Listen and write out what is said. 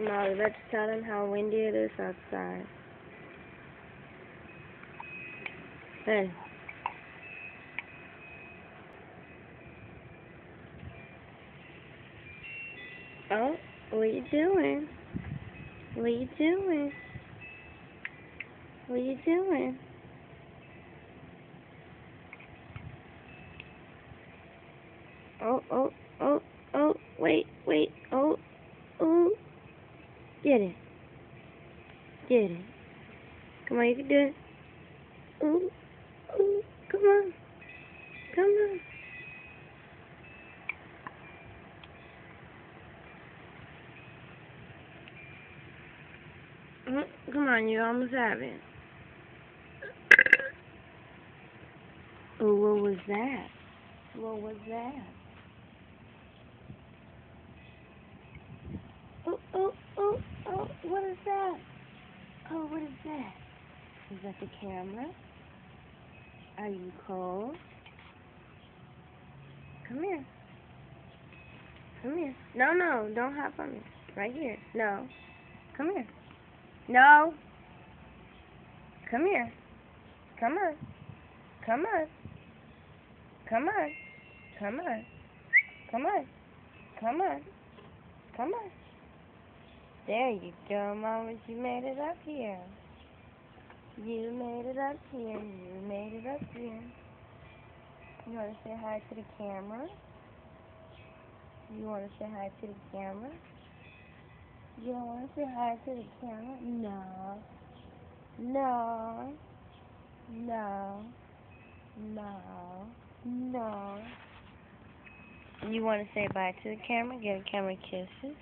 Molly, let's tell them how windy it is outside. Hey. Oh, what you doing? What you doing? What you doing? Oh, wait, oh, get it. Get it. Come on, you can do it. Ooh, come on. Come on. Come on, you almost have it. Oh, what was that? What was that? What is that? Oh, what is that? Is that the camera? Are you cold? Come here. Come here. No, don't hop on me. Right here. No. Come here. No. Come here. Come on. Come on. Come on. Come on. Come on. Come on. Come on. There you go, Mama. You made it up here. You made it up here. You made it up here. You want to say hi to the camera? You want to say hi to the camera? You don't want to say hi to the camera? No. No. No. No. No. You want to say bye to the camera? Give the camera kisses.